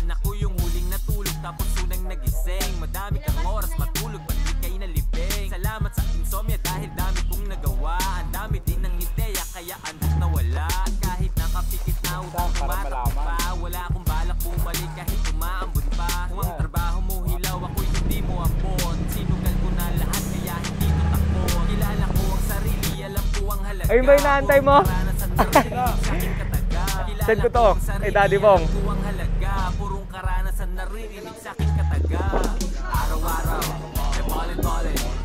naman. Ako yung huling natulog tapos unang nagising. Madami kang oras matulog pag di kayo nalibing. Salamat sa insomnia dahil dami kong nagawa. Ang dami din ng ideya kaya andot na wala. At kahit nakapikit na utang tumatak pa, wala akong balak bumalik kahit umaambon pa. Kung ang trabaho mo hilaw ako'y hindi mo abot. Sinugal ko na lahat kaya hindi ko takot. Kilala ko ang sarili, alam ko ang halaga. Ayun ba yung naantay mo? Send ko to kay Daddy Bong. Purong karanasan naririnig sa aking kataga. Araw-araw, may ballin'.